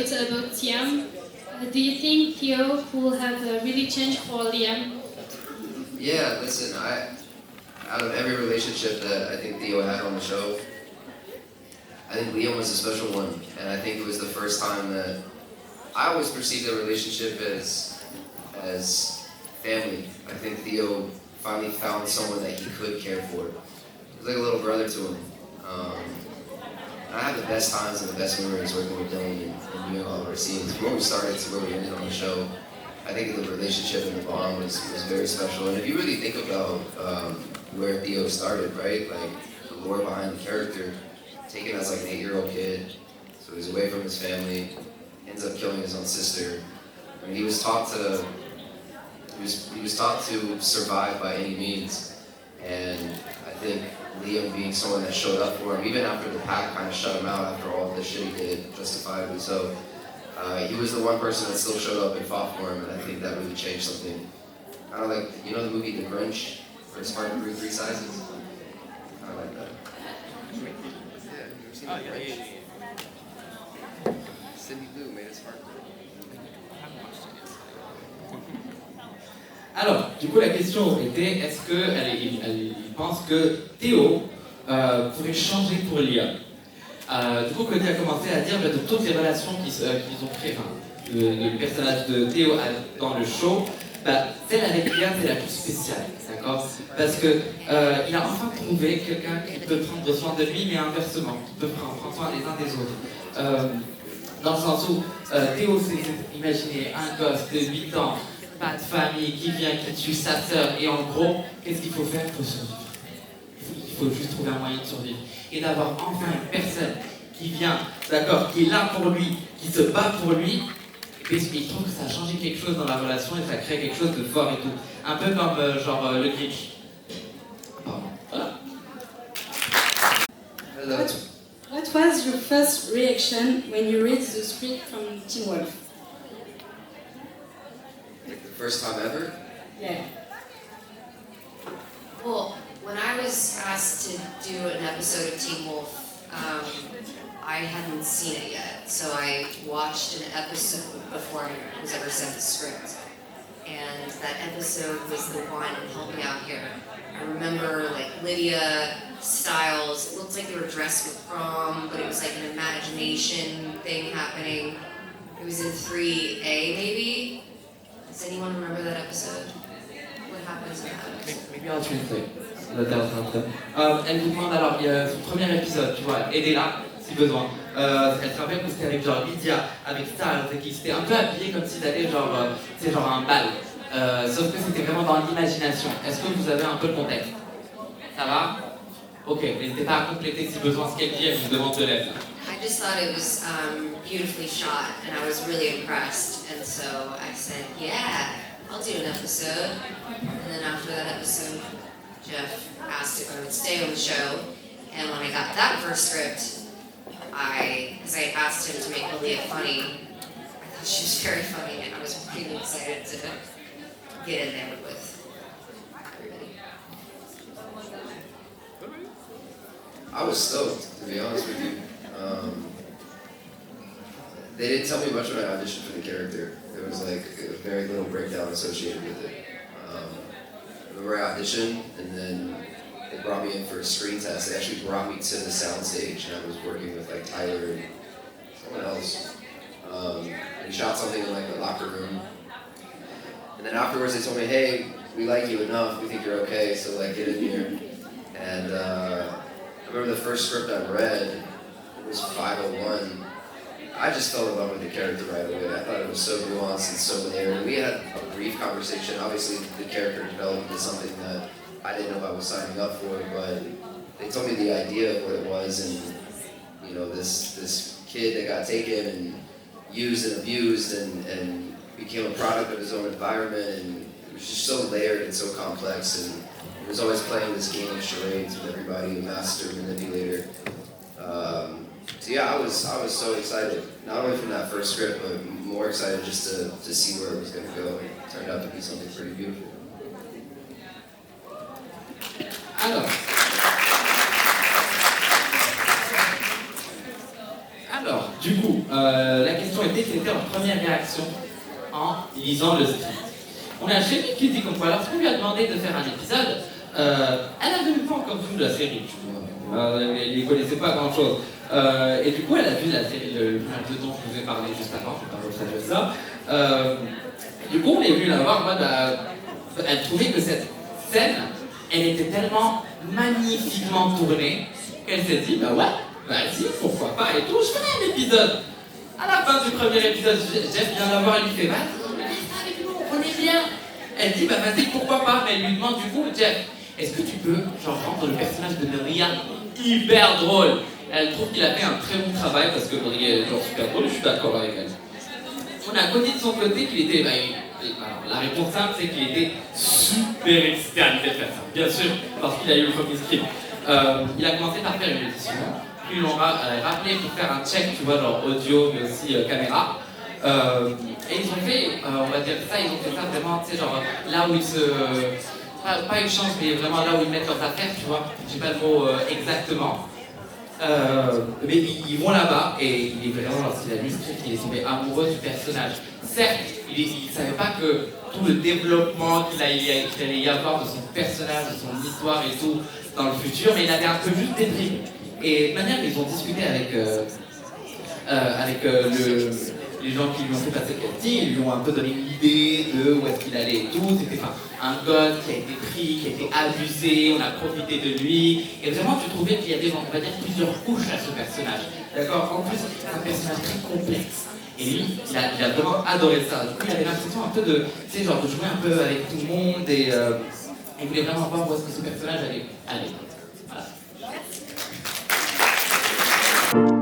it's about Liam. Do you think Theo will have really changed for Liam? Yeah, listen, out of every relationship that I think Theo had on the show, I think Liam was a special one, and I think it was the first time that I always perceived their relationship as family. I think Theo finally found someone that he could care for. He was like a little brother to him. And I had the best times and the best memories working with Dylan and doing all of our scenes. From where we started to where we ended on the show, I think the relationship and the bond was very special. And if you really think about where Theo started, right? Like the lore behind the character, taken as like an 8-year-old kid, so he's away from his family, ends up killing his own sister. I mean, he was taught to survive by any means, and I think Liam being someone that showed up for him, even after the pack kind of shut him out after all the shit he did, justifiably so, he was the one person that still showed up and fought for him, and I think that really changed something. Kind of like, you know the movie The Grinch, where it's Spartan grew 3 sizes? Kind of like that. Yeah, you ever seen The Grinch? Cindy Lou made it Spartan. Alors, du coup, la question était, est-ce qu'il pense que Theo pourrait changer pour Liam? Du coup, Cody a commencé à dire de toutes les relations qu'ils ont créées, enfin, le personnage de Theo dans le show, celle avec Liam c'est la plus spéciale, d'accord? Parce que il a enfin trouvé quelqu'un qui peut prendre soin de lui, mais inversement, qui peut prendre soin les uns des autres. Dans le sens où Theo s'est imaginé un gosse de 8 ans, pas de famille, qui vient, qui tue sa sœur, et en gros, qu'est-ce qu'il faut faire? Il faut survivre. Il faut juste trouver un moyen de survivre. Et d'avoir enfin une personne qui vient, d'accord, qui est là pour lui, qui se bat pour lui, et il trouve que ça a changé quelque chose dans la relation et ça crée quelque chose de fort et tout. Un peu comme genre le Grinch. Pardon. Voilà. What was your first reaction when you read the script from Teen Wolf? Like the first time ever? Yeah. Well, when I was asked to do an episode of Teen Wolf, I hadn't seen it yet, so I watched an episode before I was ever sent the script. And that episode was the one that helped me out here. I remember like Lydia, Styles, it looked like they were dressed with prom, but it was like an imagination thing happening. It was in 3A maybe? Does anyone remember that episode? What happens in that episode? Maybe I'll translate. Elle vous demande alors, il y a son premier épisode, tu vois, aidez-la si besoin. Elle se rappelle que c'était avec genre Lydia, avec Styles, et qui s'était un peu habillée comme si d'aller genre, c'est genre un bal. Sauf que c'était vraiment dans l'imagination. Est-ce que vous avez un peu le contexte? Ça va? Ok, n'hésitez pas à compléter si besoin ce qu'elle dit, elle vous demande de l'aide. I just thought it was beautifully shot, and I was really impressed. And so I said, yeah, I'll do an episode. And then after that episode, Jeff asked if I would stay on the show. And when I got that first script, because I asked him to make Malia funny, I thought she was very funny, and I was really excited to get in there with everybody. I was stoked, to be honest with you. They didn't tell me much when I auditioned for the character. There was like a very little breakdown associated with it. I remember I auditioned, and then they brought me in for a screen test. They actually brought me to the soundstage, and I was working with like Tyler and someone else. We shot something in like the locker room. And then afterwards they told me, hey, we like you enough, we think you're okay, so like get in here. And I remember the first script I read, it was 501. I just fell in love with the character right away. I thought it was so nuanced and so layered. And we had a brief conversation. Obviously the character developed into something that I didn't know I was signing up for, but they told me the idea of what it was, and you know, this kid that got taken and used and abused and became a product of his own environment, and it was just so layered and so complex, and he was always playing this game of charades with everybody, a master manipulator. So yeah, I was so excited, not only from that first script, but more excited just to see where it was going to go. It turned out to be something pretty beautiful. Alors, du coup, la question réaction était, quelle était leur première réaction en lisant le script. On a Shelley qui dit comme quoi, lorsqu'on lui a demandé de faire un épisode, elle n'avait même pas encore vu la série, tu vois. Elle ne connaissait pas grand chose. Et du coup, elle a vu la série, le film dont je vous ai parlé juste avant, je ne vais pas retraduire ça. Du coup, on est venu la voir, moi, elle trouvait que cette scène, elle était tellement magnifiquement tournée qu'elle s'est dit, bah ouais, vas-y, pourquoi pas et tout, je ferai un épisode. À la fin du premier épisode, Jeff vient la voir et lui fait, vas-y, reste avec nous, on est bien. Elle dit, bah vas-y, pourquoi pas, mais elle lui demande du coup, Jeff, est-ce que tu peux, genre, rendre le personnage de Maria hyper drôle? Elle trouve qu'il a fait un très bon travail parce que Maria est genre super drôle, je suis d'accord avec elle. On a Cody de son côté qu'il était, alors, la réponse simple c'est qu'il était super excité à l'idée de faire ça, bien sûr, parce qu'il a eu le premier script. Il a commencé par faire une édition, puis ils l'ont rappelé pour faire un check, tu vois, genre audio mais aussi caméra. Et ils ont fait, on va dire ça, ils ont fait ça vraiment, tu sais, genre là où ils se. Pas une chance, mais vraiment là où ils mettent leurs affaires, tu vois, j'ai pas le mot exactement. Mais ils vont là-bas et il est vraiment, lorsqu'il a lu le script, il est tombé amoureux du personnage. Certes, il ne savait pas que tout le développement qu'il allait y avoir de son personnage, de son histoire et tout dans le futur, mais il avait un peu juste déprimé. Et de manière qu'ils ont discuté avec les gens qui lui ont fait passer le casting, ils lui ont un peu donné une idée de où est-ce qu'il allait et tout. C'était un gosse qui a été pris, qui a été abusé, on a profité de lui. Et vraiment, tu trouvais qu'il y avait, on va dire, plusieurs couches à ce personnage. D'accord? En plus, c'est un personnage très complexe. Et lui, il a vraiment adoré ça. Du coup, il avait l'impression un peu de, tu sais, genre de jouer un peu avec tout le monde et il voulait vraiment voir où est-ce que ce personnage allait aller. Voilà.